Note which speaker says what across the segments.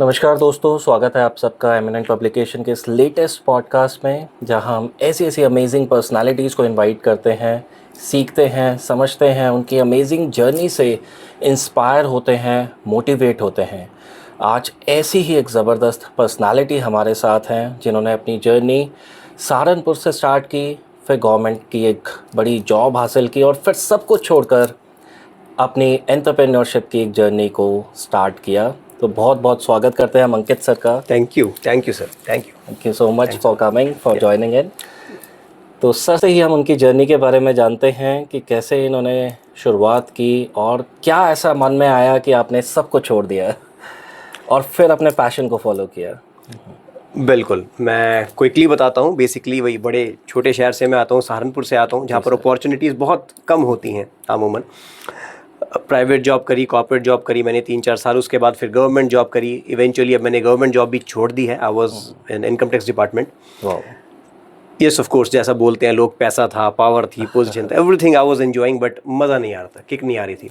Speaker 1: नमस्कार दोस्तों, स्वागत है आप सबका एमिनेंट पब्लिकेशन के इस लेटेस्ट पॉडकास्ट में, जहां हम ऐसी ऐसी अमेजिंग पर्सनालिटीज़ को इनवाइट करते हैं, सीखते हैं, समझते हैं, उनकी अमेजिंग जर्नी से इंस्पायर होते हैं, मोटिवेट होते हैं। आज ऐसी ही एक ज़बरदस्त पर्सनालिटी हमारे साथ हैं जिन्होंने अपनी जर्नी सहारनपुर से स्टार्ट की, फिर गवर्नमेंट की एक बड़ी जॉब हासिल की और फिर सब कुछ छोड़कर अपनी एंटरप्रेन्योरशिप की एक जर्नी को स्टार्ट किया। तो बहुत बहुत स्वागत करते हैं हम अंकित सर का।
Speaker 2: Thank you sir, thank
Speaker 1: you so much for coming, for joining in. तो सर से ही हम उनकी जर्नी के बारे में जानते हैं कि कैसे इन्होंने शुरुआत की और क्या ऐसा मन में आया कि आपने सब कुछ छोड़ दिया और फिर अपने पैशन को फॉलो किया।
Speaker 2: बिल्कुल, मैं क्विकली बताता हूँ। बेसिकली वही बड़े छोटे शहर से मैं आता हूँ, सहारनपुर से आता हूँ, जहाँ पर अपॉर्चुनिटीज़ बहुत कम होती हैं अमूमन। प्राइवेट जॉब करी, कॉर्पोरेट जॉब करी मैंने 3-4 साल, उसके बाद फिर गवर्नमेंट जॉब करी। इवेंचुअली अब मैंने गवर्नमेंट जॉब भी छोड़ दी है। I was in income tax department. Yes of course, जैसा बोलते हैं लोग, पैसा था, पावर थी, पोजीशन था, everything I was enjoying, but मज़ा नहीं आ रहा था, किक नहीं आ रही थी।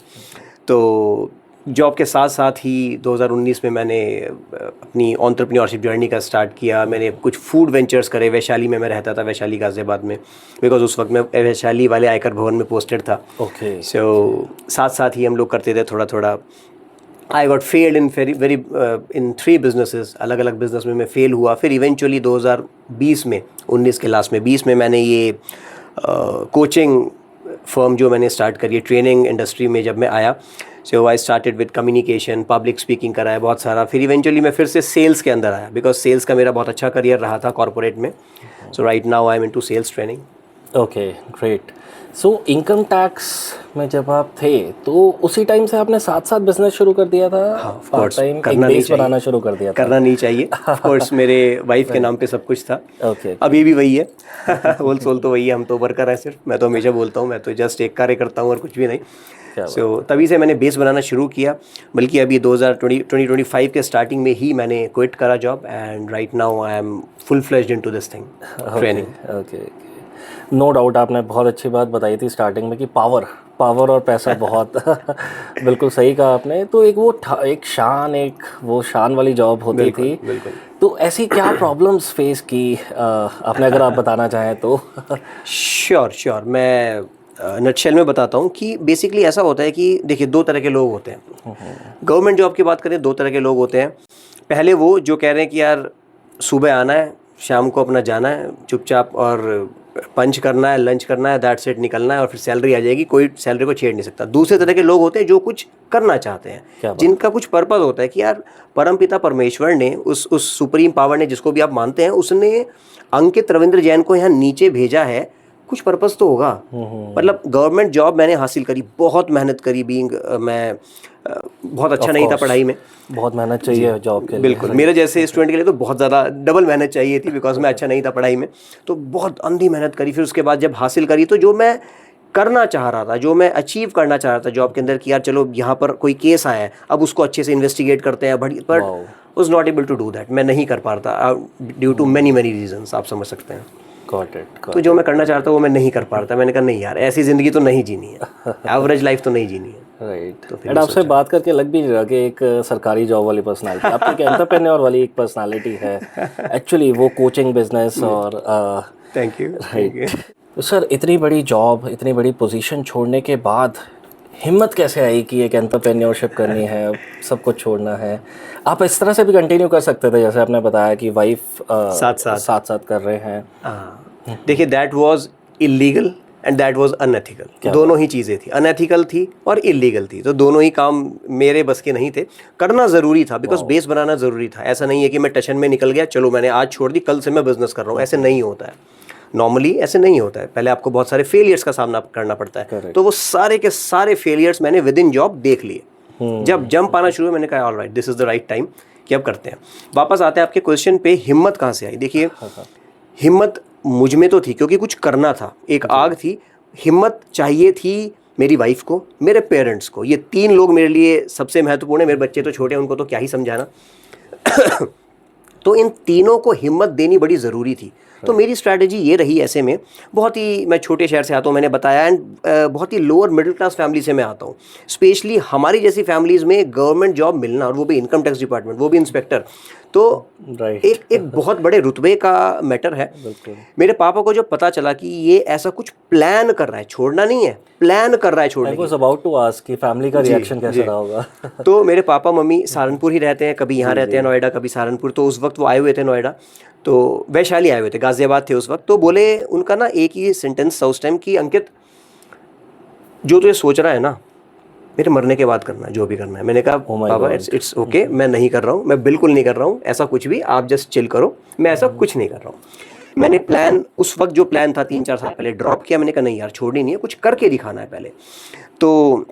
Speaker 2: तो जॉब के साथ साथ ही 2019 में मैंने अपनी एंटरप्रेन्योरशिप जर्नी का स्टार्ट किया। मैंने कुछ फूड वेंचर्स करे। वैशाली में मैं रहता था, वैशाली गाज़ियाबाद में, बिकॉज उस वक्त मैं वैशाली वाले आयकर भवन में पोस्टेड था।
Speaker 1: ओके।
Speaker 2: सो साथ साथ ही हम लोग करते थे थोड़ा थोड़ा। I got failed in very in 3 businesses. अलग अलग बिजनेस में मैं फेल हुआ। फिर इवेंचुअली 2020 में, 19 के लास्ट में, 20 में मैंने ये कोचिंग फर्म जो मैंने स्टार्ट करी है, ट्रेनिंग इंडस्ट्री में जब मैं आया, so I started with communication, public speaking कराया बहुत सारा। फिर इवेंचुअली मैं फिर से सेल्स के अंदर आया, बिकॉज सेल्स का मेरा बहुत अच्छा करियर रहा था कॉर्पोरेट में। So right now I am into sales training.
Speaker 1: Okay, great. So income tax में जब आप थे तो उसी टाइम से आपने साथ साथ बिजनेस शुरू कर दिया था?
Speaker 2: हाँ, ऑफ कोर्स,
Speaker 1: करना नहीं चाहिए, बनाना शुरू कर दिया था।
Speaker 2: करना नहीं चाहिए ऑफ कोर्स। मेरे वाइफ के नाम पे सब कुछ था।
Speaker 1: ओके।
Speaker 2: अभी भी वही है। होल सोल तो वही है, हम तो वर्कर हैं सिर्फ। मैं तो हमेशा बोलता हूँ मैं तो जस्ट एक कार्य करता हूँ और कुछ भी नहीं। सो तभी से मैंने बेस बनाना शुरू किया। बल्कि अभी 2025 के स्टार्टिंग में ही मैंने क्विट करा job, and right now I am full fledged into this thing, training.
Speaker 1: Okay, no doubt. आपने बहुत अच्छी बात बताई थी स्टार्टिंग में कि पावर और पैसा बहुत बिल्कुल सही कहा आपने। तो एक वो एक शान वाली जॉब होती थी।
Speaker 2: बिल्कुल।
Speaker 1: तो ऐसी क्या प्रॉब्लम्स फेस की आपने, अगर आप बताना चाहें तो?
Speaker 2: श्योर, मैं नटशेल में बताता हूँ कि बेसिकली ऐसा होता है कि देखिए, 2 तरह के लोग होते हैं। गवर्नमेंट जॉब की बात करें, 2 तरह के लोग होते हैं। पहले वो जो कह रहे हैं कि यार सुबह आना है, शाम को अपना जाना है चुपचाप, और पंच करना है, लंच करना है, दैट्स इट, निकलना है, और फिर सैलरी आ जाएगी, कोई सैलरी को छेड़ नहीं सकता। दूसरे तरह के लोग होते हैं जो कुछ करना चाहते हैं, जिनका कुछ पर्पस होता है कि यार परमपिता परमेश्वर ने, उस सुप्रीम पावर ने, जिसको भी आप मानते हैं, उसने अंकित रविंद्र जैन को यहाँ नीचे भेजा है, कुछ पर्पस तो होगा। मतलब गवर्नमेंट जॉब मैंने हासिल करी, बहुत मेहनत करी। मैं बहुत अच्छा नहीं था पढ़ाई में।
Speaker 1: बहुत मेहनत चाहिए जॉब के लिए।
Speaker 2: बिल्कुल, मेरे जैसे स्टूडेंट के लिए तो बहुत ज़्यादा डबल मेहनत चाहिए थी, बिकॉज मैं अच्छा नहीं था पढ़ाई में। तो बहुत अंधी मेहनत करी। फिर उसके बाद जब हासिल करी, तो जो मैं करना चाह रहा था, जो मैं अचीव करना चाह रहा था जॉब के अंदर, कि यार चलो यहाँ पर कोई केस आया है, अब उसको अच्छे से इन्वेस्टिगेट करते हैं, but was not able to do that. मैं नहीं कर पा रहा था ड्यू टू मैनी रीजंस, आप समझ सकते हैं। तो जो मैं करना चाहता वो मैं नहीं कर पा रहा था। मैंने कहा नहीं यार, ऐसी ज़िंदगी तो नहीं जीनी है, एवरेज लाइफ तो नहीं जीनी है।
Speaker 1: राइट। तो फिर आपसे बात करके लग भी नहीं रहा कि एक सरकारी जॉब वाली पर्सनालिटी, आपकी एक एंटरप्रेन्योर वाली एक पर्सनालिटी है एक्चुअली, वो कोचिंग बिजनेस और
Speaker 2: थैंक यू।
Speaker 1: राइट। तो सर, इतनी बड़ी जॉब, इतनी बड़ी पोजीशन छोड़ने के बाद हिम्मत कैसे आई कि एक एंटरप्रेन्योरशिप करनी है, सब कुछ छोड़ना है? आप इस तरह से भी कंटिन्यू कर सकते थे, जैसे आपने बताया कि वाइफ साथ कर रहे हैं।
Speaker 2: देखिए, that was illegal and that was unethical. दोनों ही चीज़ें थी, अनएथिकल थी और इलीगल थी। तो दोनों ही काम मेरे बस के नहीं थे। करना ज़रूरी था, बिकॉज बेस बनाना ज़रूरी था। ऐसा नहीं है कि मैं टशन में निकल गया, चलो मैंने आज छोड़ दी, कल से मैं बिजनेस कर रहा हूँ। ऐसे नहीं होता है, नॉर्मली ऐसे नहीं होता है। पहले आपको बहुत सारे फेलियर्स का सामना करना पड़ता है। तो वो सारे के सारे फेलियर्स मैंने विद इन जॉब देख लिए। जब जंप आना शुरू, मैंने कहा all right, this is the right time कि अब करते हैं। वापस आते हैं आपके क्वेश्चन पे, हिम्मत कहाँ से आई? देखिए, हिम्मत मुझ में तो थी, क्योंकि कुछ करना था, एक आग थी। हिम्मत चाहिए थी मेरी वाइफ को, मेरे पेरेंट्स को। ये 3 लोग मेरे लिए सबसे महत्वपूर्ण है। मेरे बच्चे तो छोटे हैं, उनको तो क्या ही समझाना। तो इन तीनों को हिम्मत देनी बड़ी ज़रूरी थी। तो मेरी स्ट्रैटेजी ये रही, ऐसे में बहुत ही, मैं छोटे शहर से आता हूँ, मैंने बताया, एंड बहुत ही लोअर मिडिल क्लास फैमिली से मैं आता हूँ। स्पेशली हमारी जैसी फैमिलीज़ में गवर्नमेंट जॉब मिलना, और वो भी इनकम टैक्स डिपार्टमेंट, वो भी इंस्पेक्टर, तो एक बहुत बड़े रुतबे का मैटर है। मेरे पापा को जब पता चला कि ये ऐसा कुछ प्लान कर रहा है, छोड़ना नहीं है, प्लान कर रहा है छोड़ने की,
Speaker 1: अबाउट टू आस्क कि फैमिली का रिएक्शन कैसा रहा होगा।
Speaker 2: तो मेरे पापा मम्मी सहारनपुर ही रहते हैं, कभी यहाँ रहते हैं नोएडा, कभी सहारनपुर। तो उस वक्त वो आए हुए थे नोएडा, तो वैशाली आए हुए थे, गाजियाबाद थे उस वक्त। तो बोले, उनका ना एक ही सेंटेंस था उस टाइम कि अंकित, जो तो ये सोच रहा है ना, मेरे मरने के बाद करना है, जो भी करना है। मैंने कहा पापा इट्स ओके, मैं नहीं कर रहा हूँ, मैं बिल्कुल नहीं कर रहा हूँ ऐसा कुछ भी, आप जस्ट चिल करो, मैं ऐसा कुछ नहीं कर रहा हूँ। मैंने प्लान, उस वक्त जो प्लान था 3-4 साल पहले, ड्रॉप किया। मैंने कहा नहीं यार, छोड़नी नहीं है, कुछ करके दिखाना है पहले। तो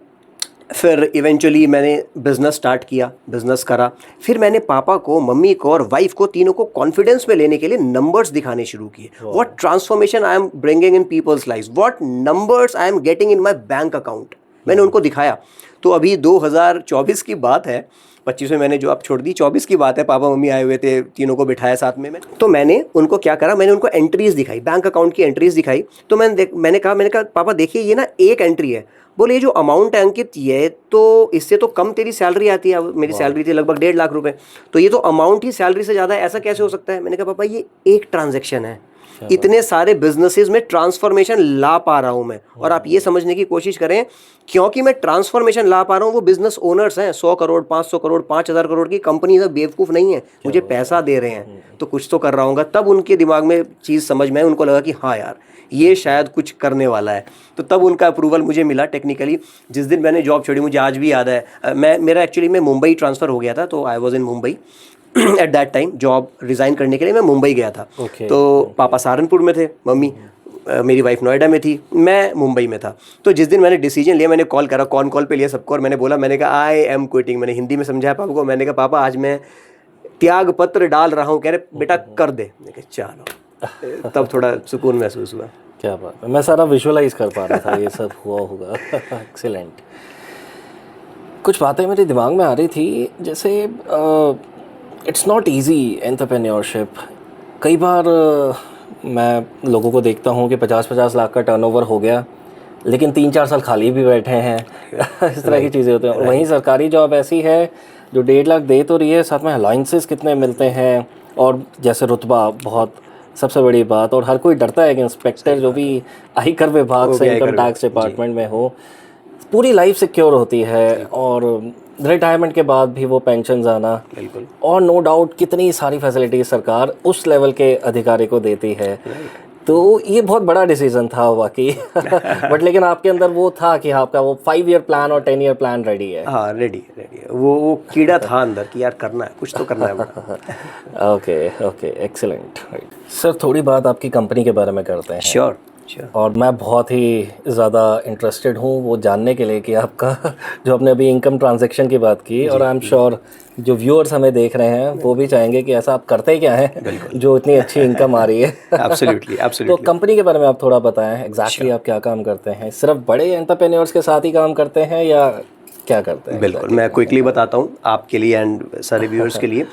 Speaker 2: फिर इवेंचुअली मैंने बिज़नेस स्टार्ट किया, बिज़नेस करा। फिर मैंने पापा को, मम्मी को और वाइफ को, तीनों को कॉन्फिडेंस में लेने के लिए नंबर्स दिखाने शुरू किए। What transformation I am bringing in people's life, what numbers I am getting in my bank account, मैंने उनको दिखाया। तो अभी 2024 की बात है, 25 में मैंने जॉब छोड़ दी, 24 की बात है, पापा मम्मी आए हुए थे, तीनों को बिठाया साथ में। तो मैंने उनको क्या करा, मैंने उनको एंट्रीज दिखाई, बैंक अकाउंट की एंट्रीज दिखाई। तो मैंने कहा पापा देखिए, ये ना एक एंट्री है। बोले, ये जो अमाउंट है अंकित, ये तो इससे तो कम तेरी सैलरी आती है। मेरी सैलरी थी लगभग 1.5 लाख रुपए, तो ये तो अमाउंट ही सैलरी से ज़्यादा है, ऐसा कैसे हो सकता है? मैंने कहा पापा, ये एक ट्रांजैक्शन है, इतने सारे बिजनेसेस में ट्रांसफॉर्मेशन ला पा रहा हूं मैं। और आप ये समझने की कोशिश करें, क्योंकि मैं ट्रांसफॉर्मेशन ला पा रहा हूं, वो बिजनेस ओनर्स हैं, 100 करोड़, 500 करोड़, 5,000 करोड़ की कंपनी है, बेवकूफ़ नहीं है, मुझे पैसा दे रहे हैं, तो कुछ तो कर रहा हूँगा। तब उनके दिमाग में चीज़ समझ में आई, उनको लगा कि हाँ यार, ये शायद कुछ करने वाला है। तो तब उनका अप्रूवल मुझे मिला टेक्निकली। जिस दिन मैंने जॉब छोड़ी, मुझे आज भी याद है, मेरा एक्चुअली मैं मुंबई ट्रांसफ़र हो गया था, तो I was in Mumbai at that time. Job resign करने के लिए मैं मुंबई गया था। तो पापा सहारनपुर में थे, मम्मी मेरी वाइफ नोएडा में थी, मैं मुंबई में था। तो जिस दिन मैंने डिसीजन लिया, मैंने कॉल करा, कॉल पे लिया सबको, और मैंने बोला, मैंने कहा आई एम क्विटिंग। मैंने हिंदी में समझाया पापा को। मैंने कहा पापा, आज मैं त्याग पत्र डाल रहा हूँ। कह रहे बेटा कर दे। मैंने कहा चलो, तब थोड़ा सुकून महसूस हुआ।
Speaker 1: क्या बात है, मैं सारा विजुअलाइज कर पा रहा था ये सब हुआ होगा। एक्सीलेंट। कुछ बातें मेरे दिमाग में आ रही थी, जैसे इट्स नॉट ईजी एंटरप्रेन्योरशिप। कई बार मैं लोगों को देखता हूँ कि 50-50 लाख का टर्नओवर हो गया, लेकिन 3-4 साल खाली भी बैठे हैं। इस तरह की चीज़ें होती हैं। और वहीं सरकारी जॉब ऐसी है जो 1.5 लाख दे तो रही है, साथ में अलाउंसेस कितने मिलते हैं, और जैसे रुतबा बहुत सबसे बड़ी बात। और हर कोई डरता है कि इंस्पेक्टर जो भी आयकर विभाग से, इनकम टैक्स डिपार्टमेंट में हो, पूरी लाइफ सिक्योर होती है, और रिटायरमेंट के बाद भी वो पेंशन आना,
Speaker 2: बिल्कुल,
Speaker 1: और नो डाउट कितनी सारी फैसिलिटीज सरकार उस लेवल के अधिकारी को देती है। तो ये बहुत बड़ा डिसीजन था वाकई। बट लेकिन आपके अंदर वो था कि आपका वो 5 ईयर प्लान और 10 ईयर प्लान रेडी है।
Speaker 2: हाँ, रेडी है। वो कीड़ा था अंदर कि यार करना है, कुछ तो करना है।
Speaker 1: Okay, excellent. सर, थोड़ी बात आपकी कंपनी के बारे में करते हैं।
Speaker 2: श्योर।
Speaker 1: और मैं बहुत ही ज़्यादा इंटरेस्टेड हूँ वो जानने के लिए कि आपका जो आपने अभी इनकम ट्रांजैक्शन की बात की, और आई एम श्योर जो व्यूअर्स हमें देख रहे हैं वो भी चाहेंगे कि ऐसा आप करते क्या हैं जो इतनी अच्छी इनकम आ रही है।
Speaker 2: एब्सोल्युटली।
Speaker 1: तो कंपनी के बारे में आप थोड़ा बताएं, एग्जैक्टली आप क्या काम करते हैं? सिर्फ बड़े एंटरप्रेन्योर्स के साथ ही काम करते हैं या क्या करते हैं?
Speaker 2: बिल्कुल, मैं क्विकली बताता हूँ आपके लिए एंड सारे व्यूअर्स के लिए।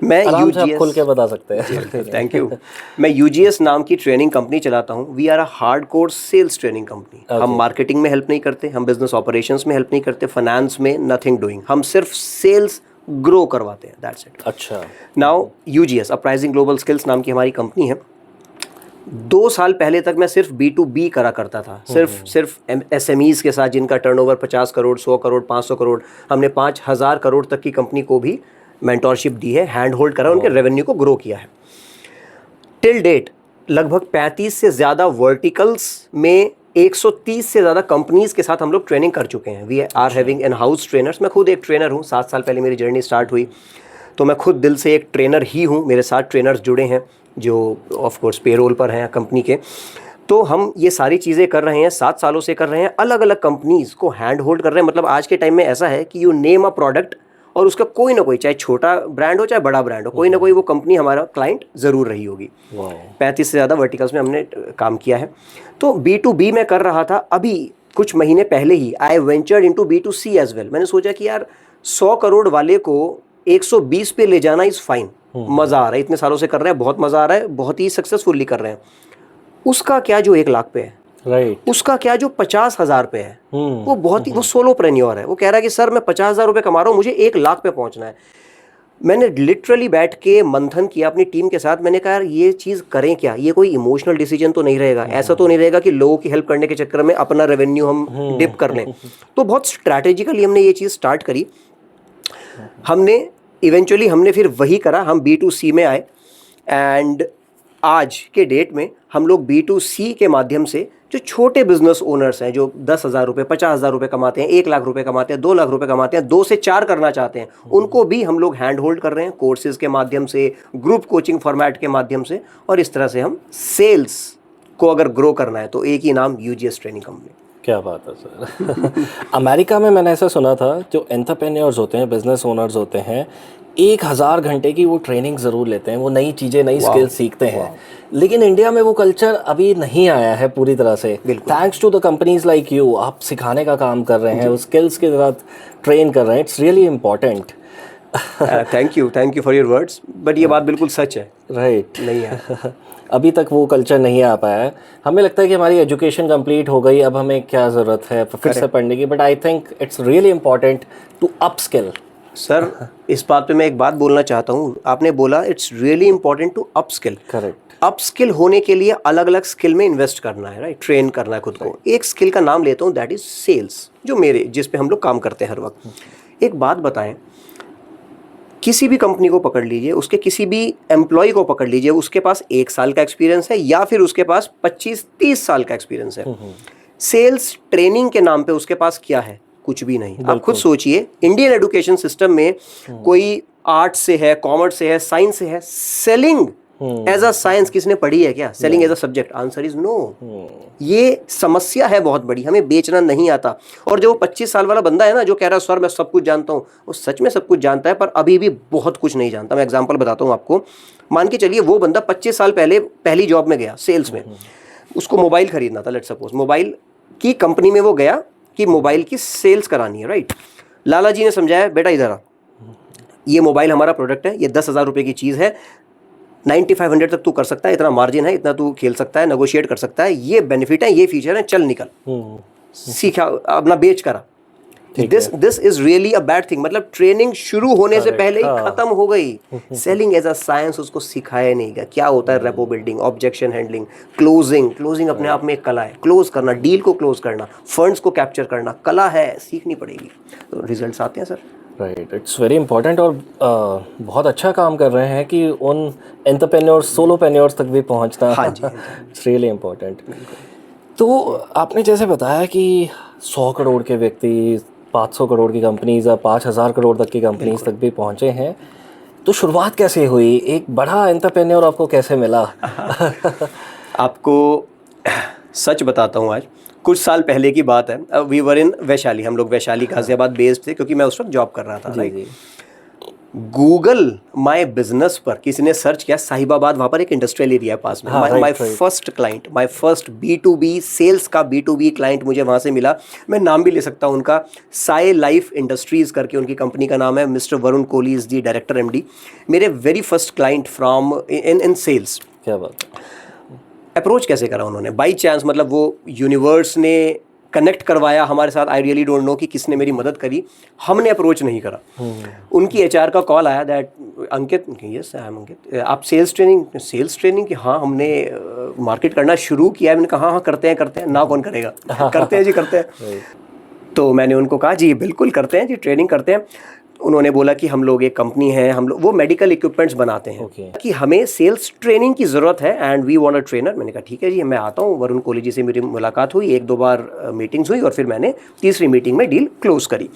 Speaker 2: मैं
Speaker 1: यूजीएस खुल के बता सकते हैं।
Speaker 2: Thank you. मैं यूजीएस नाम की ट्रेनिंग कंपनी चलाता हूँ। We are a hardcore sales training company. हम मार्केटिंग में हेल्प नहीं करते, हम बिजनेस ऑपरेशंस में हेल्प नहीं करते, फाइनेंस में नथिंग डूइंग। हम सिर्फ सेल्स ग्रो करवाते हैं, दैट्स इट।
Speaker 1: अच्छा।
Speaker 2: Now UGS uprising global skills नाम की हमारी कंपनी है। 2 साल पहले तक मैं सिर्फ B2B करा करता था, सिर्फ SMEs के साथ जिनका टर्नओवर 50 करोड़, 100 करोड़, 500 करोड़। हमने 5,000 करोड़ तक की कंपनी को भी मेंटोरशिप दी है, हैंड होल्ड करा, उनके रेवेन्यू को ग्रो किया है। टिल डेट लगभग 35 से ज़्यादा वर्टिकल्स में 130 से ज़्यादा कंपनीज़ के साथ हम लोग ट्रेनिंग कर चुके हैं। We are having in house trainers. मैं खुद एक ट्रेनर हूँ, 7 साल पहले मेरी जर्नी स्टार्ट हुई, तो मैं खुद दिल से एक ट्रेनर ही हूँ। मेरे साथ ट्रेनर्स जुड़े हैं जो ऑफ कोर्स पेरोल पर हैं कंपनी के। तो हम ये सारी चीज़ें कर रहे हैं, 7 सालों से कर रहे हैं, अलग अलग कंपनीज़ को हैंड होल्ड कर रहे हैं। मतलब आज के टाइम में ऐसा है कि यू नेम अ प्रोडक्ट और उसका कोई ना कोई, चाहे छोटा ब्रांड हो चाहे बड़ा ब्रांड हो, कोई ना कोई वो कंपनी हमारा क्लाइंट ज़रूर रही होगी। 35 से ज़्यादा वर्टिकल्स में हमने काम किया है। तो B2B में कर रहा था। अभी कुछ महीने पहले ही I ventured into B2C as well. मैंने सोचा कि यार 100 करोड़ वाले को 120 पे ले जाना इज फाइन, मजा आ रहा है, इतने सालों से कर रहे हैं, बहुत मजा आ रहा है, बहुत ही सक्सेसफुली कर रहे हैं। उसका क्या जो 1 लाख पे है,
Speaker 1: राइट,
Speaker 2: उसका क्या जो 50,000 पे है, वो बहुत ही, वो सोलोप्रेन्योर है, वो कह रहा है कि सर मैं 50,000 रुपये कमा रहा हूँ, मुझे 1 लाख पे पहुंचना है। मैंने लिटरली बैठ के मंथन किया अपनी टीम के साथ, मैंने कहा यार ये चीज़ करें क्या, ये कोई इमोशनल डिसीजन तो नहीं रहेगा, ऐसा तो नहीं रहेगा कि लोगों की हेल्प करने के चक्कर में अपना रेवेन्यू हम डिप कर लें। तो बहुत स्ट्रैटेजिकली हमने ये चीज़ स्टार्ट करी। हमने इवेंचुअली हमने फिर वही करा, हम B2C में आए, एंड आज के डेट में हम लोग B2C के माध्यम से जो छोटे बिजनेस ओनर्स हैं, जो 10,000 रुपये, 50,000 रुपये कमाते हैं, 1 लाख रुपये कमाते हैं, 2 लाख रुपये कमाते हैं, 2 से 4 करना चाहते हैं, उनको भी हम लोग हैंड होल्ड कर रहे हैं कोर्सेज के माध्यम से, ग्रुप कोचिंग फॉर्मेट के माध्यम से, और इस तरह से हम सेल्स को अगर ग्रो करना है तो एक ही नाम, UGS ट्रेनिंग कंपनी।
Speaker 1: क्या बात है सर। अमेरिका में मैंने ऐसा सुना था, जो एंटरप्रेन्योर्स होते हैं, बिजनेस ओनर्स होते हैं, 1000 घंटे की वो ट्रेनिंग ज़रूर लेते हैं, वो नई चीज़ें, नई स्किल्स सीखते हैं। लेकिन इंडिया में वो कल्चर अभी नहीं आया है पूरी तरह से। Thanks to the companies like you, आप सिखाने का काम कर रहे हैं, उस स्किल्स के साथ ट्रेन कर रहे हैं, it's really important.
Speaker 2: Thank you for your words, but ये बात बिल्कुल सच है।
Speaker 1: राइट,
Speaker 2: नहीं है
Speaker 1: अभी तक वो कल्चर नहीं आ पाया है। हमें लगता है कि हमारी एजुकेशन कंप्लीट हो गई, अब हमें क्या ज़रूरत है फिर से पढ़ने की, but I think it's really important to upskill.
Speaker 2: Sir इस बात पे मैं एक बात बोलना चाहता हूँ, आपने बोला it's really important to upskill.
Speaker 1: Correct,
Speaker 2: upskill होने के लिए अलग अलग स्किल में इन्वेस्ट करना है, राइट, ट्रेन करना है खुद को। एक स्किल का नाम लेता हूँ, दैट इज सेल्स, जो मेरे जिस पे हम लोग काम करते हैं हर वक्त। एक बात बताएं, किसी भी कंपनी को पकड़ लीजिए, उसके किसी भी एम्प्लॉय को पकड़ लीजिए, उसके पास 1 साल का एक्सपीरियंस है या फिर उसके पास 25-30 साल का एक्सपीरियंस है, सेल्स ट्रेनिंग के नाम पे उसके पास क्या है? कुछ भी नहीं। आप खुद सोचिए, इंडियन एजुकेशन सिस्टम में कोई आर्ट से है, कॉमर्स से है, साइंस से है, सेलिंग एज अ साइंस किसने पढ़ी है क्या? Selling as a subject? Answer is no. ये समस्या है बहुत बड़ी, हमें बेचना नहीं आता। और जो 25 साल वाला बंदा है ना, जो कह रहा है सर मैं सब कुछ जानता हूँ, वो सच में सब कुछ जानता है, पर अभी भी बहुत कुछ नहीं जानता। मैं एग्जांपल बताता हूँ आपको। मान के चलिए वो बंदा 25 साल पहले पहली जॉब में गया सेल्स में, उसको मोबाइल खरीदना था, लेट्स सपोज मोबाइल की कंपनी में वो गया कि मोबाइल की सेल्स करानी है, राइट। लाला जी ने समझाया, बेटा इधर आ, ये मोबाइल हमारा प्रोडक्ट है, ये 10,000 रुपये की चीज़ है, 9500 तक तू कर सकता है, इतना मार्जिन है, इतना तू खेल सकता है, नेगोशिएट कर सकता है, ये बेनिफिट है, ये फीचर है, चल निकल, सीखा, अपना बेच करा। This is really a bad thing. मतलब ट्रेनिंग शुरू होने से पहले ही खत्म हो गई। सेलिंग एज अ साइंस उसको सिखाया नहीं गया। क्या होता है rapport building, objection handling, closing अपने आप में एक कला है। क्लोज करना, डील को क्लोज करना, फंड्स को कैप्चर करना, कला है, सीखनी पड़ेगी, तो रिजल्ट्स आते हैं sir.
Speaker 1: Right, it's very important. और बहुत अच्छा काम कर रहे हैं कि उन एंटरप्रेन्योर्स, सोलोप्रेन्योर्स तक भी पहुंचना,
Speaker 2: हाँ जी,
Speaker 1: इट्स रियली इम्पोर्टेंट। तो आपने जैसे बताया कि 100 करोड़ के व्यक्ति 500 करोड़ की कंपनीज या 5,000 करोड़ तक की कंपनीज तक भी पहुंचे हैं, तो शुरुआत कैसे हुई? एक बड़ा एंटरप्रेन्योर आपको कैसे मिला?
Speaker 2: आपको सच बताता हूँ, आज कुछ साल पहले की बात है। वी वर इन वैशाली, हम लोग वैशाली गाजियाबाद बेस्ड थे, क्योंकि मैं उस वक्त जॉब कर रहा था, राइट। गूगल माय बिजनेस पर किसी ने सर्च किया, साहिबाबाद, वहाँ पर एक इंडस्ट्रियल एरिया है पास में। My first client, my first B2B sales का B2B क्लाइंट मुझे वहाँ से मिला। मैं नाम भी ले सकता हूँ उनका, साई लाइफ इंडस्ट्रीज करके उनकी कंपनी का नाम है। Mister Varun Kohli is the director MD, मेरे very first client from in sales.
Speaker 1: क्या बात है।
Speaker 2: अप्रोच कैसे करा उन्होंने? बाई चांस, मतलब वो यूनिवर्स ने कनेक्ट करवाया हमारे साथ। आई रियली डोंट नो कि किसने मेरी मदद करी, हमने अप्रोच नहीं करा। उनकी HR का कॉल आया, that Ankit, yes I am Ankit, आप सेल्स ट्रेनिंग कि हाँ हमने मार्केट करना शुरू किया है। मैंने कहा हाँ करते हैं ना, कौन करेगा, करते हैं जी, करते हैं। तो मैंने उनको कहा जी बिल्कुल करते हैं जी, ट्रेनिंग करते हैं। उन्होंने बोला कि हम लोग एक कंपनी है, हम लोग वो मेडिकल इक्विपमेंट्स बनाते हैं, कि हमें सेल्स ट्रेनिंग की ज़रूरत है and we want a trainer. मैंने कहा ठीक है जी, मैं आता हूँ। वरुण कोहली जी से मेरी मुलाकात हुई, 1-2 बार मीटिंग्स हुई, और फिर मैंने तीसरी मीटिंग में डील क्लोज करी।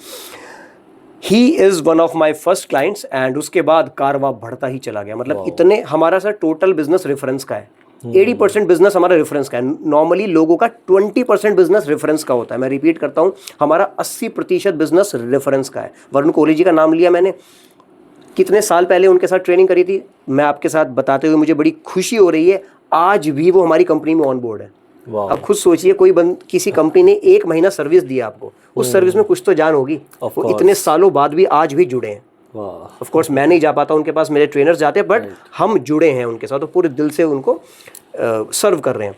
Speaker 2: He is one of my first clients, and उसके बाद कारवा बढ़ता ही चला गया। मतलब इतने, हमारा सर टोटल बिजनेस रेफरेंस का है, 80% बिजनेस हमारा रेफरेंस का है। नॉर्मली लोगों का 20% बिजनेस रेफरेंस का होता है। मैं रिपीट करता हूँ, हमारा 80% बिजनेस रेफरेंस का है। वरुण कोहली जी का नाम लिया मैंने, कितने साल पहले उनके साथ ट्रेनिंग करी थी, मैं आपके साथ बताते हुए मुझे बड़ी खुशी हो रही है, आज भी वो हमारी कंपनी में ऑन बोर्ड है। अब खुद सोचिए, किसी कंपनी ने 1 महीना सर्विस दिया आपको, उस सर्विस में कुछ तो जान होगी, वो इतने सालों बाद भी आज भी जुड़े हैं।
Speaker 1: वाह,
Speaker 2: ऑफ कोर्स मैं नहीं जा पाता उनके पास, मेरे ट्रेनर्स जाते हैं, बट हम जुड़े हैं उनके साथ, तो पूरे दिल से उनको सर्व कर रहे हैं।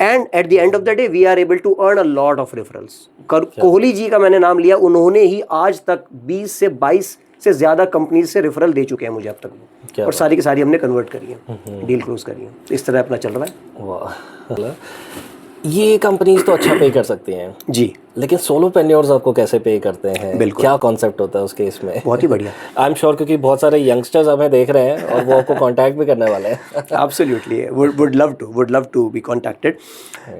Speaker 2: And at the end of the day we are able to earn a lot of referrals. Kohli ji का मैंने नाम लिया, उन्होंने ही आज तक 20 से 22 से ज़्यादा कंपनीज से रेफरल दे चुके हैं मुझे अब तक, और सारी की सारी हमने कन्वर्ट करी है, डील क्लोज करी है। इस तरह अपना चल रहा है।
Speaker 1: वाह, ये कंपनीज तो अच्छा पे कर सकती हैं
Speaker 2: जी,
Speaker 1: लेकिन सोलोप्रेन्योर्स आपको कैसे पे करते हैं?
Speaker 2: बिल्कुल।
Speaker 1: क्या कॉन्सेप्ट होता है उस केस में?
Speaker 2: बहुत ही बढ़िया।
Speaker 1: आई एम श्योर, क्योंकि बहुत सारे यंगस्टर्स हमें देख रहे हैं और वो आपको कांटेक्ट भी करने वाले हैं।
Speaker 2: Absolutely, would love to be contacted.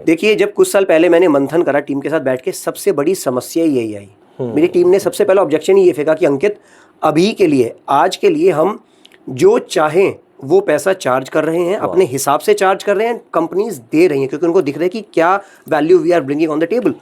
Speaker 2: देखिए, जब कुछ साल पहले मैंने मंथन करा टीम के साथ बैठ के, सबसे बड़ी समस्या ही यही आई। मेरी टीम ने सबसे पहला ऑब्जेक्शन ही ये फेंका कि अंकित, अभी के लिए, आज के लिए हम जो चाहें वो पैसा चार्ज कर रहे हैं, अपने हिसाब से चार्ज कर रहे हैं, कंपनीज दे रही हैं, क्योंकि उनको दिख रहा है कि क्या value we are bringing on the table.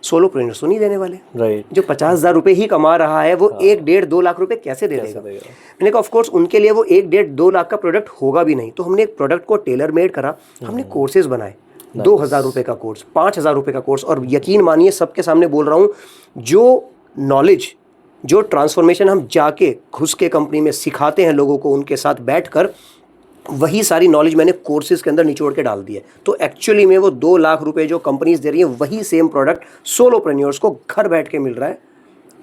Speaker 2: Solopreneurs तो नहीं देने वाले,
Speaker 1: राइट,
Speaker 2: जो 50,000 रुपये ही कमा रहा है वो 1-1.5-2 लाख रुपए कैसे दे देगा? मैंने कहा ऑफ कोर्स उनके लिए वो 1-1.5-2 लाख का प्रोडक्ट होगा भी नहीं, तो हमने एक प्रोडक्ट को टेलर मेड करा, हमने कोर्सेज बनाए, 2,000 रुपये का कोर्स, 5,000 रुपये का कोर्स, और यकीन मानिए सबके सामने बोल रहा हूँ, जो नॉलेज, जो ट्रांसफॉर्मेशन हम जाके घुस के कंपनी में सिखाते हैं लोगों को, उनके साथ बैठकर, वही सारी नॉलेज मैंने कोर्सेज के अंदर निचोड़ के डाल दी है। तो एक्चुअली में वो 2 लाख रुपए जो कंपनीज दे रही हैं, वही सेम प्रोडक्ट सोलोप्रेन्योर्स को घर बैठ के मिल रहा है,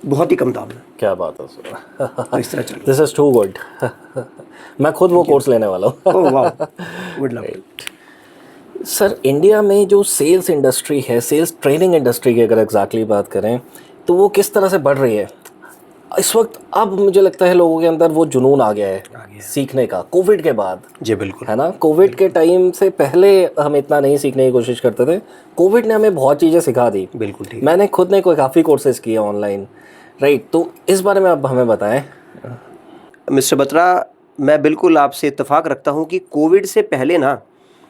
Speaker 2: बहुत ही कम दाम में।
Speaker 1: क्या बात है सर,
Speaker 2: तो इस तरह चल,
Speaker 1: दिस इज टू गुड। मैं खुद वो कोर्स लेने वाला हूँ।
Speaker 2: ओह वाह, would love it.
Speaker 1: Sir, India में जो सेल्स इंडस्ट्री है, सेल्स ट्रेनिंग इंडस्ट्री की अगर एग्जैक्टली बात करें, तो वो किस तरह से बढ़ रही है इस वक्त? अब मुझे लगता है लोगों के अंदर वो जुनून आ गया है सीखने का, कोविड के बाद।
Speaker 2: जी बिल्कुल,
Speaker 1: है ना, कोविड के टाइम से पहले हम इतना नहीं सीखने की कोशिश करते थे, कोविड ने हमें बहुत चीज़ें सिखा दी।
Speaker 2: बिल्कुल ठीक।
Speaker 1: मैंने खुद ने कोई काफ़ी कोर्सेज किए ऑनलाइन, राइट, तो इस बारे में आप हमें बताएं।
Speaker 2: मिस्टर बत्रा, मैं बिल्कुल आपसे इत्तेफाक रखता हूँ कि कोविड से पहले ना,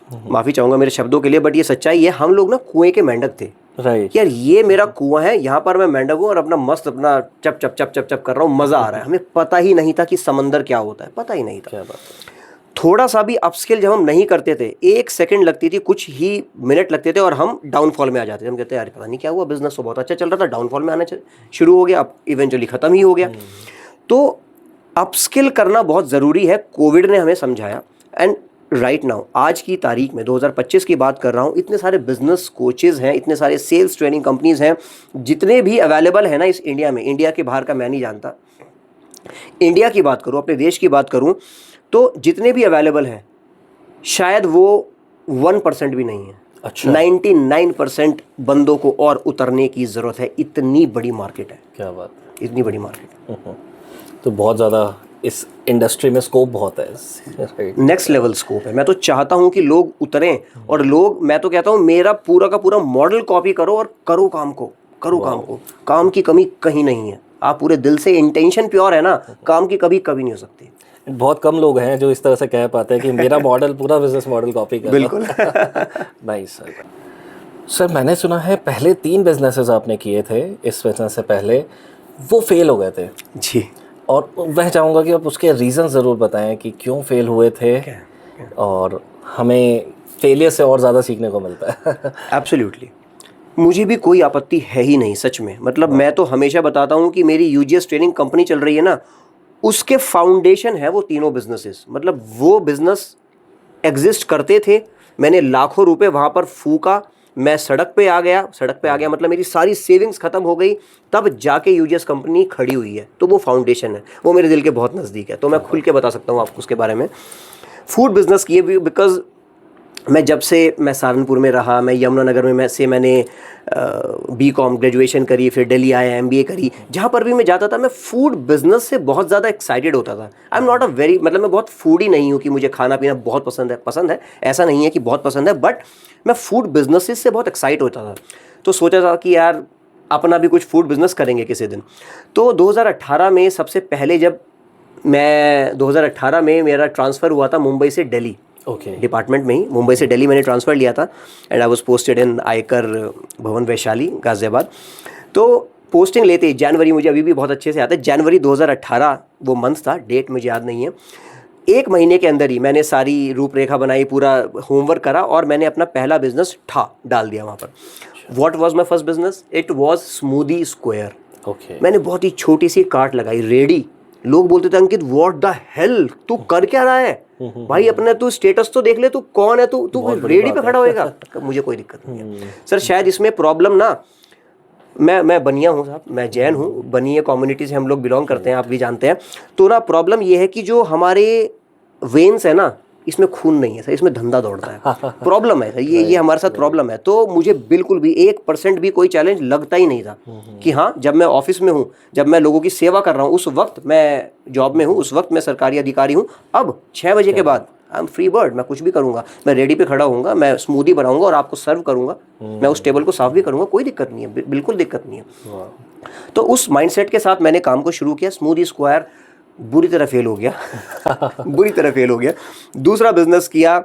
Speaker 2: माफ़ी चाहूँगा मेरे शब्दों के लिए, बट ये सच्चाई है, हम लोग ना कुएं के मेंढक थे।
Speaker 1: राइट,
Speaker 2: यार ये मेरा कुआं है, यहाँ पर मैं मेंढक हूँ और अपना मस्त अपना चप चप चप चप चप कर रहा हूँ, मज़ा आ रहा है। हमें पता ही नहीं था कि समंदर क्या होता है, पता ही नहीं था।
Speaker 1: क्या बात है।
Speaker 2: थोड़ा सा भी अपस्किल जब हम नहीं करते थे, 1 सेकंड लगती थी, कुछ ही मिनट लगते थे और हम डाउनफॉल में आ जाते थे। हम कहते हैं यार पता नहीं क्या हुआ, बिजनेस तो बहुत अच्छा चल रहा था, डाउनफॉल में आना शुरू हो गया, अब इवेंचुअली ख़त्म ही हो गया। तो अपस्किल करना बहुत ज़रूरी है, कोविड ने हमें समझाया। एंड राइट नाउ, आज की तारीख में 2025 की बात कर रहा हूँ, इतने सारे बिजनेस कोचेज़ हैं, इतने सारे सेल्स ट्रेनिंग कंपनीज हैं, जितने भी अवेलेबल है ना इस इंडिया में, इंडिया के बाहर का मैं नहीं जानता, इंडिया की बात करूँ, अपने देश की बात करूँ, तो जितने भी अवेलेबल हैं शायद वो 1% भी नहीं है।
Speaker 1: अच्छा,
Speaker 2: 99% बंदों को और उतरने की ज़रूरत है, इतनी बड़ी मार्केट है।
Speaker 1: क्या बात है।
Speaker 2: इतनी बड़ी मार्केट है,
Speaker 1: तो बहुत ज़्यादा इस इंडस्ट्री में स्कोप बहुत है, राइट,
Speaker 2: नेक्स्ट लेवल स्कोप है। मैं तो चाहता हूं कि लोग उतरें, और लोग, मैं तो कहता हूं मेरा पूरा का पूरा मॉडल कॉपी करो और करो काम को, करो काम को। काम की कमी कहीं नहीं है, आप पूरे दिल से, इंटेंशन प्योर है ना, काम की कभी कभी नहीं हो सकती।
Speaker 1: बहुत कम लोग हैं जो इस तरह से कह पाते हैं कि मेरा मॉडल, पूरा बिजनेस मॉडल कॉपी कर।
Speaker 2: बिल्कुल।
Speaker 1: नाइस सर, मैंने सुना है पहले 3 बिजनेसेस आपने किए थे इस बिजनेस से पहले, वो फेल हो गए थे
Speaker 2: जी,
Speaker 1: और मैं चाहूँगा कि आप उसके रीज़न ज़रूर बताएं कि क्यों फेल हुए थे, और हमें फेलियर से और ज़्यादा सीखने को मिलता है।
Speaker 2: एब्सोल्युटली, मुझे भी कोई आपत्ति है ही नहीं सच में। मतलब मैं तो हमेशा बताता हूँ कि मेरी यूजीएस ट्रेनिंग कंपनी चल रही है ना, उसके फाउंडेशन है वो तीनों बिजनेसेस। मतलब वो बिजनेस एग्जिस्ट करते थे, मैंने लाखों रुपए वहाँ पर फूका, मैं सड़क पे आ गया मतलब मेरी सारी सेविंग्स खत्म हो गई, तब जाके यूजीएस कंपनी खड़ी हुई है। तो वो फाउंडेशन है, वो मेरे दिल के बहुत नज़दीक है, तो मैं खुल के बता सकता हूँ आपको उसके बारे में। फूड बिजनेस किए भी, बिकॉज मैं सहारनपुर में रहा, मैं यमुनानगर में मैंने बीकॉम ग्रेजुएशन करी, फिर दिल्ली आया, एमबीए करी। जहाँ पर भी मैं जाता था, मैं फूड बिजनेस से बहुत ज़्यादा एक्साइटेड होता था। I am not a very, मतलब मैं बहुत फूडी नहीं हूँ कि मुझे खाना पीना बहुत पसंद है, ऐसा नहीं है कि बहुत पसंद है, बट मैं फूड बिजनेसेस से बहुत एक्साइट होता था। तो सोचा था कि यार अपना भी कुछ फूड बिजनेस करेंगे किसी दिन। तो 2018 में सबसे पहले, जब मैं 2018 में मेरा ट्रांसफ़र हुआ था मुंबई से दिल्ली, डिपार्टमेंट में ही मुंबई से दिल्ली मैंने ट्रांसफ़र लिया था, and I was posted in आयकर भवन वैशाली, गाज़ियाबाद। तो पोस्टिंग लेते ही जनवरी, मुझे अभी भी बहुत अच्छे से आता है, जनवरी 2018 वो मंथ था, डेट मुझे याद नहीं है। 1 महीने के अंदर ही मैंने सारी रूपरेखा बनाई, पूरा होमवर्क करा, और मैंने अपना पहला बिजनेस डाल दिया वहाँ पर। What was my first business? It was smoothie square. मैंने बहुत ही छोटी सी कार्ट लगाई, रेडी, लोग बोलते थे अंकित व्हाट द हेल, तू कर क्या रहा है भाई, अपने तू स्टेटस तो देख ले, तू कौन है, तू रेडी पे खड़ा होएगा। मुझे कोई दिक्कत नहीं है सर, शायद इसमें प्रॉब्लम ना, मैं बनिया हूँ साहब, मैं जैन हूँ, बनिया कम्युनिटी से हम लोग बिलोंग करते हैं, आप भी जानते हैं। तो ना प्रॉब्लम ये है कि जो हमारे वेन्स है ना, इसमें खून नहीं है सर, इसमें धंधा दौड़ता है। प्रॉब्लम है सर, ये हमारे साथ प्रॉब्लम है। तो मुझे बिल्कुल भी 1% भी कोई चैलेंज लगता ही नहीं था कि हाँ, जब मैं ऑफिस में हूँ, जब मैं लोगों की सेवा कर रहा हूँ, उस वक्त मैं जॉब में हूँ, उस वक्त मैं सरकारी अधिकारी हूँ। अब 6 बजे के बाद आई एम फ्री बर्ड, मैं कुछ भी करूँगा, मैं रेडी पे खड़ा होऊंगा, मैं स्मूदी बनाऊंगा और आपको सर्व करूँगा, मैं उस टेबल को साफ भी करूँगा, कोई दिक्कत नहीं है, बिल्कुल दिक्कत नहीं है। तो उस माइंडसेट के साथ मैंने काम को शुरू किया। स्मूदी स्क्वायर बुरी तरह फेल हो गया बुरी तरह फेल हो गया। दूसरा बिजनेस किया,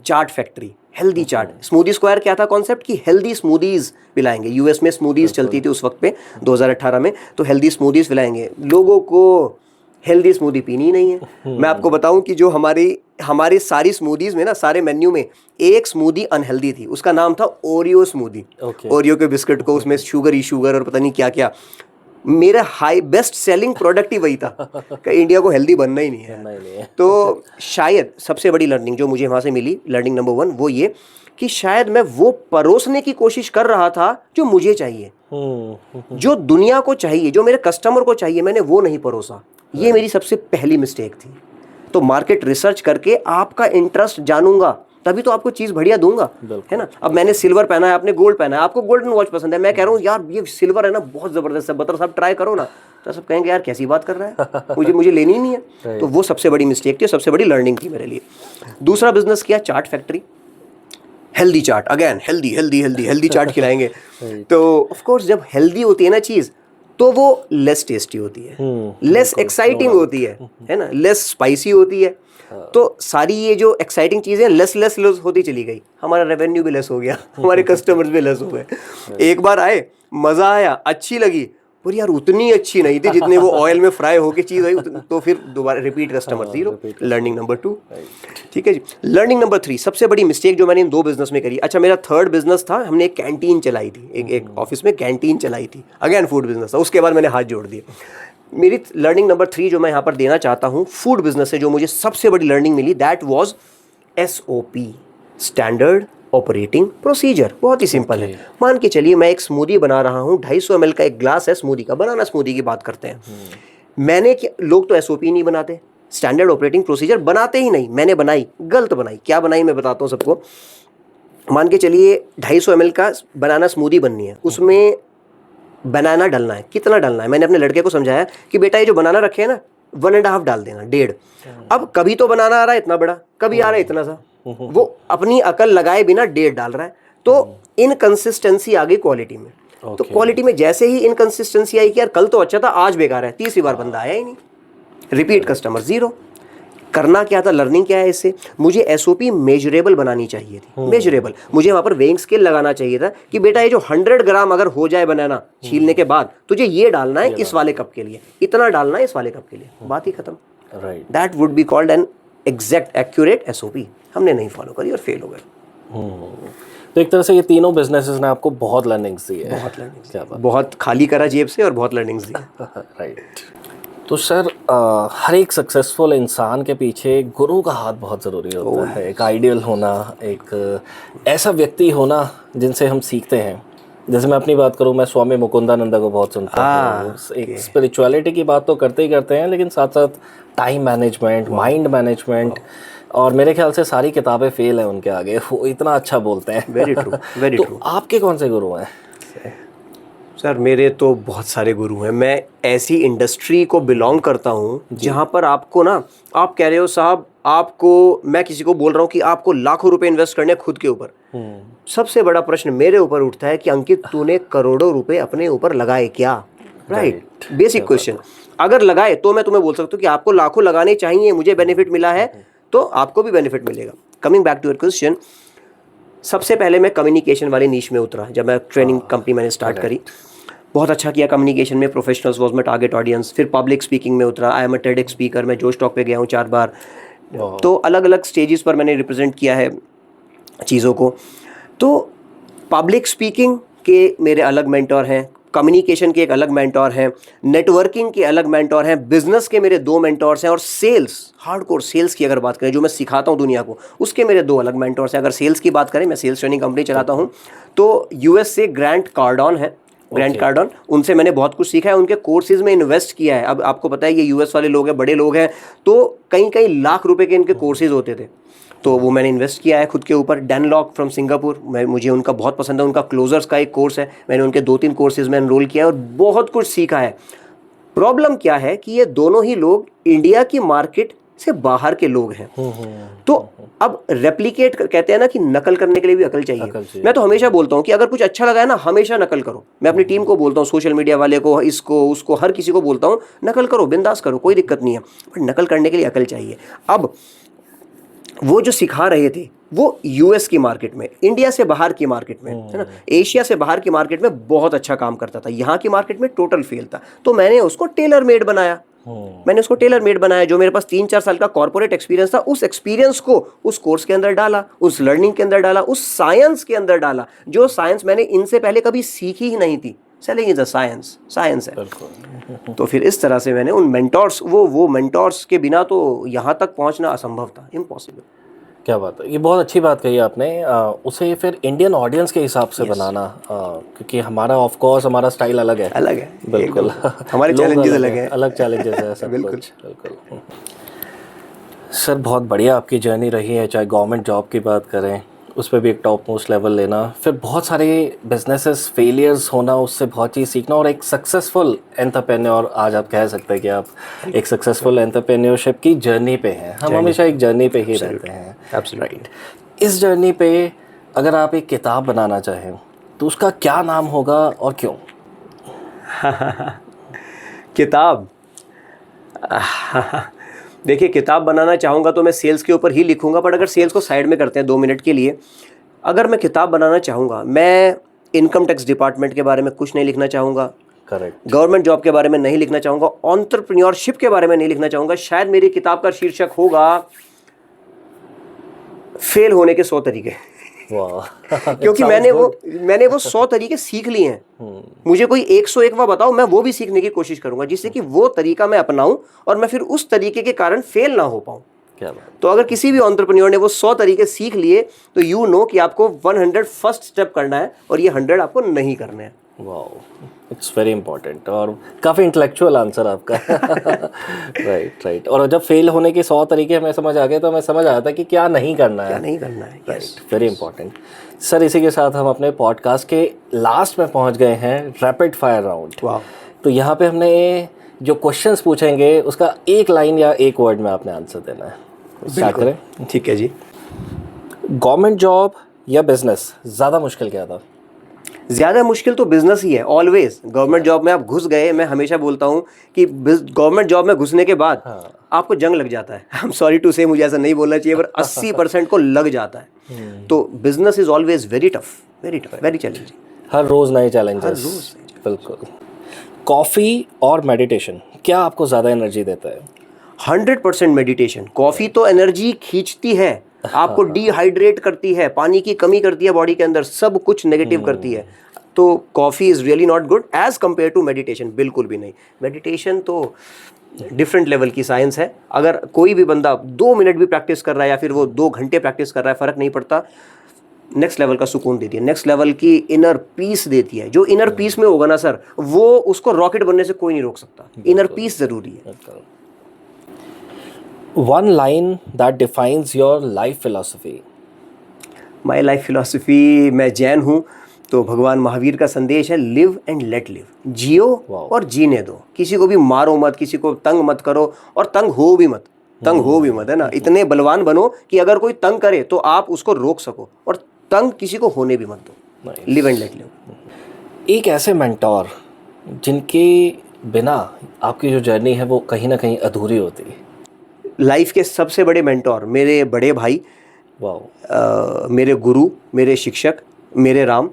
Speaker 2: चाट फैक्ट्री, हेल्दी चाट। स्मूदी स्क्वायर क्या था कॉन्सेप्ट, कि हेल्दी स्मूदीज पिलाएंगे। यूएस में स्मूदीज चलती थी उस वक्त पे 2018 में, तो हेल्दी स्मूदीज पिलाएंगे लोगों को। हेल्दी स्मूदी पीनी ही नहीं है। मैं आपको बताऊं कि जो हमारी सारी स्मूदीज में ना, सारे मेन्यू में एक स्मूदी अनहेल्दी थी, उसका नाम था ओरियो स्मूदी। ओरियो के बिस्किट को उसमें शुगर ही शुगर और पता नहीं क्या क्या, मेरा हाई बेस्ट सेलिंग प्रोडक्ट ही वही था कि इंडिया को हेल्दी बनना ही नहीं है। तो शायद सबसे बड़ी लर्निंग जो मुझे वहाँ से मिली, लर्निंग नंबर 1 वो ये कि शायद मैं वो परोसने की कोशिश कर रहा था जो मुझे चाहिए, जो दुनिया को चाहिए, जो मेरे कस्टमर को चाहिए, मैंने वो नहीं परोसा। ये मेरी सबसे पहली मिस्टेक थी। तो मार्केट रिसर्च करके आपका इंटरेस्ट जानूंगा, तभी तो आपको चीज बढ़िया दूंगा, है ना। अब मैंने सिल्वर पहना है, आपने गोल्ड पहना है, आपको गोल्डन वॉच पसंद है, मैं कह रहा हूँ यार ये सिल्वर है ना बहुत जबरदस्त है, बतर साहब ट्राई करो ना, तो सब कहेंगे यार कैसी बात कर रहा है, मुझे लेनी ही नहीं है। तो वो सबसे बड़ी मिस्टेक थी, सबसे बड़ी लर्निंग थी मेरे लिए। दूसरा बिजनेस किया, chaat factory, healthy chaat, again healthy healthy healthy healthy chaat खिलाएंगे। तो ऑफ कोर्स जब हेल्दी होती है ना चीज, तो वो लेस टेस्टी होती है, लेस एक्साइटिंग होती है ना, लेस स्पाइसी होती है। तो सारी ये जो एक्साइटिंग चीजें लेस लेस लेस होती चली गई, हमारा रेवेन्यू भी लेस हो गया, हमारे कस्टमर्स भी लेस हो गए। एक बार आए, मजा आया, अच्छी लगी, पर यार उतनी अच्छी नहीं थी जितने वो ऑयल में फ्राई होके चीज आई, तो फिर दोबारा repeat customer zero. Learning number 2, ठीक है जी। लर्निंग नंबर 3, सबसे बड़ी मिस्टेक जो मैंने इन 2 बिजनेस में करी। अच्छा, मेरा थर्ड बिजनेस था, हमने एक कैंटीन चलाई थी, एक ऑफिस में कैंटीन चलाई थी, अगेन फूड बिजनेस था। उसके बाद मैंने हाथ जोड़ दिए। मेरी लर्निंग नंबर 3 जो मैं यहाँ पर देना चाहता हूँ फूड बिजनेस से, जो मुझे सबसे बड़ी लर्निंग मिली, that was SOP, standard operating procedure. बहुत ही सिंपल है। मान के चलिए मैं एक स्मूदी बना रहा हूँ, 250 ml का एक ग्लास है स्मूदी का, बनाना स्मूदी की बात करते हैं। लोग तो SOP नहीं बनाते, स्टैंडर्ड ऑपरेटिंग प्रोसीजर बनाते ही नहीं। मैंने बनाई, गलत बनाई। क्या बनाई मैं बताता हूँ सबको। मान के चलिए 250 ml का बनाना स्मूदी बननी है, उसमें बनाना डालना है। कितना डालना है, मैंने अपने लड़के को समझाया कि बेटा ये जो बनाना रखे है ना, 1.5 डाल देना, 1.5। अब कभी तो बनाना आ रहा है इतना बड़ा, कभी आ रहा है इतना सा, वो अपनी अकल लगाए बिना 1.5 डाल रहा है। तो इनकंसिस्टेंसी आ गई क्वालिटी में। तो क्वालिटी में जैसे ही इनकंसिस्टेंसी आई कि यार कल तो अच्छा था, आज बेकार है, तीसरी बार बंदा आया ही नहीं, रिपीट कस्टमर जीरो। करना क्या था, लर्निंग क्या है इससे, मुझे SOP मेजरेबल बनानी चाहिए थी। मेजरेबल, मुझे वहां पर वेइंग स्केल लगाना चाहिए था कि बेटा ये जो 100 ग्राम अगर हो जाए बनाना छीलने के बाद, तुझे ये डालना है इस वाले कप के लिए, इतना डालना है इस वाले कप के लिए, बात ही खत्म। Right, that would be called an exact accurate SOP। हमने नहीं फॉलो करी और फेल हो गए।
Speaker 1: तो एक तरह से ये तीनों बिजनेसेस ने आपको बहुत लर्निंग्स दी है।
Speaker 2: बहुत लर्निंग्स, क्या बात, बहुत खाली करा जेब से और बहुत लर्निंग्स दी।
Speaker 1: राइट। तो सर हर एक सक्सेसफुल इंसान के पीछे गुरु का हाथ बहुत ज़रूरी होता है। एक आइडियल होना, एक ऐसा व्यक्ति होना जिनसे हम सीखते हैं। जैसे मैं अपनी बात करूं, मैं स्वामी मुकुंदानंद को बहुत सुनता हूँ। एक स्पिरिचुअलिटी की बात तो करते ही करते हैं, लेकिन साथ साथ टाइम मैनेजमेंट, माइंड मैनेजमेंट, और मेरे ख्याल से सारी किताबें फेल हैं उनके आगे, वो इतना अच्छा बोलते हैं।
Speaker 2: Very true, very true.
Speaker 1: तो आपके कौन से गुरु हैं?
Speaker 2: सर मेरे तो बहुत सारे गुरु हैं। मैं ऐसी इंडस्ट्री को बिलोंग करता हूँ जहाँ पर आपको ना, आप कह रहे हो साहब, आपको, मैं किसी को बोल रहा हूँ कि आपको लाखों रुपए इन्वेस्ट करने खुद के ऊपर, सबसे बड़ा प्रश्न मेरे ऊपर उठता है कि अंकित तूने करोड़ों रुपए अपने ऊपर लगाए क्या? Right, basic question. अगर लगाए तो मैं तुम्हें बोल सकता हूँ कि आपको लाखों लगाने चाहिए, मुझे बेनिफिट मिला है तो आपको भी बेनिफिट मिलेगा। Coming back to your question, सबसे पहले मैं कम्युनिकेशन वाले नीश में उतरा। जब मैं ट्रेनिंग कंपनी मैंने स्टार्ट करी, बहुत अच्छा किया कम्युनिकेशन में, professionals was my target audience. फिर पब्लिक स्पीकिंग में उतरा, I am a TEDx speaker, मैं जोश टॉक पे गया हूँ 4 बार। तो अलग अलग स्टेजेस पर मैंने रिप्रेजेंट किया है चीज़ों को। तो पब्लिक स्पीकिंग के मेरे अलग मेंटर हैं, कम्युनिकेशन के एक अलग मेंटोर हैं, नेटवर्किंग के अलग मेंटोर हैं, बिजनेस के मेरे 2 मेंटोर्स हैं, और सेल्स, हार्डकोर सेल्स की अगर बात करें जो मैं सिखाता हूं दुनिया को, उसके मेरे 2 अलग मेंटोर्स हैं। अगर सेल्स की बात करें, मैं सेल्स ट्रेनिंग कंपनी चलाता हूं, तो यूएस से ग्रांट कार्डॉन है, ग्रांट कार्डॉन, उनसे मैंने बहुत कुछ सीखा है, उनके कोर्सेज में इन्वेस्ट किया है। अब आपको पता है ये यूएस वाले लोग हैं, बड़े लोग हैं, तो कई कई लाख रुपए के इनके कोर्सेज होते थे, तो वो मैंने इन्वेस्ट किया है खुद के ऊपर। डैनलॉक फ्रॉम सिंगापुर, मुझे उनका बहुत पसंद है, उनका क्लोजर्स का एक कोर्स है, मैंने उनके 2-3 कोर्सेज में एनरोल किया है और बहुत कुछ सीखा है। प्रॉब्लम क्या है कि ये दोनों ही लोग इंडिया की मार्केट से बाहर के लोग हैं, तो अब रेप्लिकेट कहते हैं ना कि नकल करने के लिए भी अकल चाहिए। मैं तो हमेशा बोलता हूँ कि अगर कुछ अच्छा लगा है ना, हमेशा नकल करो। मैं अपनी टीम को बोलता हूँ, सोशल मीडिया वाले को, इसको उसको, हर किसी को बोलता हूँ, नकल करो, बिंदास करो, कोई दिक्कत नहीं है, बट नकल करने के लिए अकल चाहिए। अब वो जो सिखा रहे थे वो यूएस की मार्केट में, इंडिया से बाहर की मार्केट में, है ना, एशिया से बाहर की मार्केट में बहुत अच्छा काम करता था, यहाँ की मार्केट में टोटल फेल था। तो मैंने उसको टेलर मेड बनाया, जो मेरे पास 3-4 साल का कॉर्पोरेट एक्सपीरियंस था, उस एक्सपीरियंस को उस कोर्स के अंदर डाला, उस लर्निंग के अंदर डाला, उस साइंस के अंदर डाला, जो साइंस मैंने इनसे पहले कभी सीखी ही नहीं थी। सेलिंग इज अ साइंस है। तो फिर इस तरह से मैंने उन मेंटोर्स, वो मेंटोर्स के बिना तो यहाँ तक पहुँचना असंभव था, इम्पॉसिबल।
Speaker 1: क्या बात है, ये बहुत अच्छी बात कही आपने। उसे फिर इंडियन ऑडियंस के हिसाब से बनाना, क्योंकि हमारा ऑफ कोर्स हमारा स्टाइल अलग है बिल्कुल,
Speaker 2: हमारे चैलेंजेस अलग
Speaker 1: चैलेंजेस है सब
Speaker 2: बिल्कुल
Speaker 1: बिल्कुल। सर बहुत बढ़िया आपकी जर्नी रही है, चाहे गवर्नमेंट जॉब की बात करें, उस पर भी एक टॉप मोस्ट लेवल लेना, फिर बहुत सारे बिजनेसेस फेलियर्स होना, उससे बहुत चीज़ सीखना, और एक सक्सेसफुल एंटरप्रेन्योर, आज आप कह सकते हैं कि आप एक सक्सेसफुल एंटरप्रेन्योरशिप की जर्नी पे हैं। हम हमेशा एक जर्नी पे ही रहते हैं, राइट। इस जर्नी पे अगर आप एक किताब बनाना चाहें तो उसका क्या नाम होगा और क्यों?
Speaker 2: किताब देखिए, किताब बनाना चाहूँगा तो मैं सेल्स के ऊपर ही लिखूंगा, बट अगर सेल्स को साइड में करते हैं 2 मिनट के लिए, अगर मैं किताब बनाना चाहूँगा, मैं इनकम टैक्स डिपार्टमेंट के बारे में कुछ नहीं लिखना चाहूँगा,
Speaker 1: करेक्ट,
Speaker 2: गवर्नमेंट जॉब के बारे में नहीं लिखना चाहूँगा, एंटरप्रेन्योरशिप के बारे में नहीं लिखना चाहूँगा। शायद मेरी किताब का शीर्षक होगा फेल होने के 100 तरीके। क्योंकि मैंने वो 100 तरीके सीख लिए हैं। मुझे कोई 101वां बताओ, मैं वो भी सीखने की कोशिश करूंगा, जिससे कि वो तरीका मैं अपनाऊं और मैं फिर उस तरीके के कारण फेल ना हो पाऊं। तो अगर किसी भी एंटरप्रेन्योर ने वो 100 तरीके सीख लिए, तो यू नो कि आपको 101st स्टेप करना है और ये 100 आपको नहीं करने हैं।
Speaker 1: वाओ, इट्स वेरी इंपॉर्टेंट और काफ़ी इंटेलेक्चुअल आंसर आपका। राइट। और जब फेल होने के 100 तरीके हमें समझ आ गए, तो हमें समझ आया था कि क्या नहीं करना है, राइट, वेरी इंपॉर्टेंट। सर, इसी के साथ हम अपने पॉडकास्ट के लास्ट में पहुंच गए हैं, रैपिड फायर राउंड। तो यहाँ पे हमने जो क्वेश्चंस पूछेंगे उसका एक लाइन या एक वर्ड में आपने आंसर देना है। स्टार्ट करें?
Speaker 2: ठीक है जी।
Speaker 1: गवर्नमेंट जॉब या बिजनेस, ज़्यादा मुश्किल क्या था?
Speaker 2: ज़्यादा मुश्किल तो बिजनेस ही है, ऑलवेज। गवर्नमेंट जॉब में आप घुस गए, मैं हमेशा बोलता हूँ कि गवर्नमेंट जॉब में घुसने के बाद आपको जंग लग जाता है। आई एम सॉरी टू से, मुझे ऐसा नहीं बोलना चाहिए, पर 80% को लग जाता है। तो business is always very tough, very challenging.
Speaker 1: हर रोज़ नए चैलेंजेस, बिल्कुल। कॉफ़ी और मेडिटेशन, क्या आपको ज़्यादा एनर्जी देता है?
Speaker 2: 100% मेडिटेशन। कॉफ़ी तो एनर्जी खींचती है, आपको डिहाइड्रेट करती है, पानी की कमी करती है बॉडी के अंदर, सब कुछ नेगेटिव करती है। तो coffee is really not good as compare to meditation, बिल्कुल भी नहीं। मेडिटेशन तो डिफरेंट लेवल की साइंस है। अगर कोई भी बंदा 2 मिनट भी प्रैक्टिस कर रहा है या फिर वो 2 घंटे प्रैक्टिस कर रहा है, फ़र्क नहीं पड़ता, नेक्स्ट लेवल का सुकून देती है, नेक्स्ट लेवल की इनर पीस देती है। जो इनर पीस में होगा ना सर, वो उसको रॉकेट बनने से कोई नहीं रोक सकता। इनर पीस ज़रूरी है।
Speaker 1: One line that defines your life philosophy.
Speaker 2: My life philosophy, मैं जैन हूँ, तो भगवान महावीर का संदेश है, लिव एंड लेट लिव। जियो और जीने दो, किसी को भी मारो मत, किसी को तंग मत करो, और तंग हो भी मत, है ना। इतने बलवान बनो कि अगर कोई तंग करे तो आप उसको रोक सको, और तंग किसी को होने भी मत दो। Live and let live.
Speaker 1: एक ऐसे मेंटोर जिनके बिना आपकी जो जर्नी है वो कहीं ना कहीं अधूरी होती है।
Speaker 2: लाइफ के सबसे बड़े मेंटोर मेरे बड़े भाई, मेरे गुरु, मेरे शिक्षक, मेरे राम,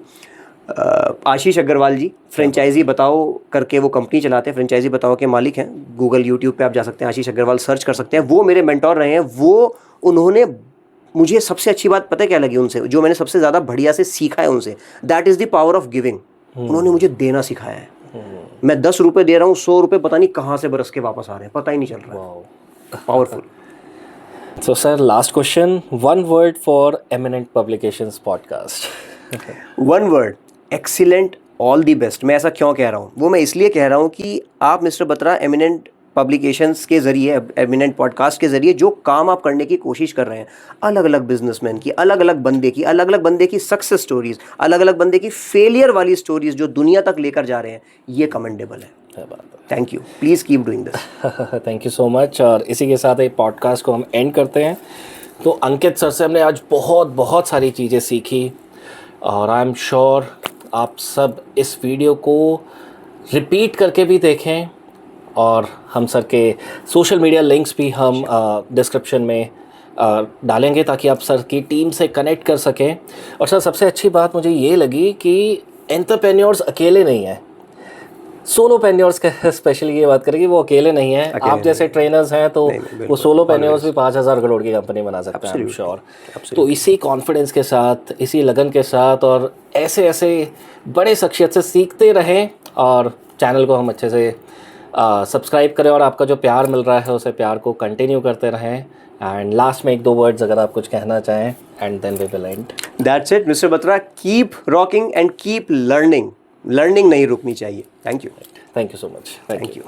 Speaker 2: आशीष अग्रवाल जी। फ्रेंचाइजी बताओ करके वो कंपनी चलाते हैं, फ्रेंचाइजी बताओ के मालिक हैं। गूगल यूट्यूब पे आप जा सकते हैं, आशीष अग्रवाल सर्च कर सकते हैं। वो मेरे मेंटोर रहे हैं। वो उन्होंने मुझे सबसे अच्छी बात पता है क्या लगी उनसे, जो मैंने सबसे ज़्यादा बढ़िया से सीखा है उनसे, that is the power of giving. उन्होंने मुझे देना सिखाया है। मैं 10 रुपये दे रहा हूँ, 100 रुपये पता नहीं कहाँ से बरस के वापस आ रहे हैं, पता ही नहीं चल रहा है। Powerful.
Speaker 1: So sir, last question. One word for Eminent Publications podcast.
Speaker 2: One word, excellent, all the best. मैं ऐसा क्यों कह रहा हूँ? वो मैं इसलिए कह रहा हूँ कि आप मिस्टर बत्रा एमिनेंट पब्लिकेशंस के ज़रिए, एमिनेंट पॉडकास्ट के ज़रिए जो काम आप करने की कोशिश कर रहे हैं, अलग अलग बिजनेसमैन की, अलग अलग बंदे की सक्सेस स्टोरीज़, अलग अलग बंदे की फेलियर वाली स्टोरीज़ जो दुनिया तक लेकर जा रहे हैं, ये कमेंडेबल है। Thank you, please keep doing this.
Speaker 1: Thank you so much. और इसी के साथ एक पॉडकास्ट को हम एंड करते हैं। तो अंकित सर से हमने आज बहुत सारी चीज़ें सीखी और आई एम श्योर आप सब इस वीडियो को रिपीट करके भी देखें और हम सर के सोशल मीडिया लिंक्स भी हम डिस्क्रिप्शन में डालेंगे ताकि आप सर की टीम से कनेक्ट कर सकें। और सर सबसे अच्छी बात मुझे ये लगी कि एंटरप्रेन्योर्स अकेले नहीं हैं, सोलोपेन्योर्स का स्पेशली ये बात करेंगे, वो अकेले नहीं हैं। आप जैसे ट्रेनर्स हैं तो वो सोलोपेन्योर्स भी 5,000 करोड़ की कंपनी बना सकते हैं, आई एम श्योर। तो इसी कॉन्फिडेंस के साथ, इसी लगन के साथ और ऐसे ऐसे बड़े शख्सियत से सीखते रहें और चैनल को हम अच्छे से सब्सक्राइब करें और आपका जो प्यार मिल रहा है उसे प्यार को कंटिन्यू करते रहें। एंड लास्ट में 1-2 वर्ड्स अगर आप कुछ कहना चाहें and then we will end.
Speaker 2: That's it mister Batra, keep rocking and keep learning नहीं रुकनी चाहिए। Thank you
Speaker 1: so much.
Speaker 2: Thank you.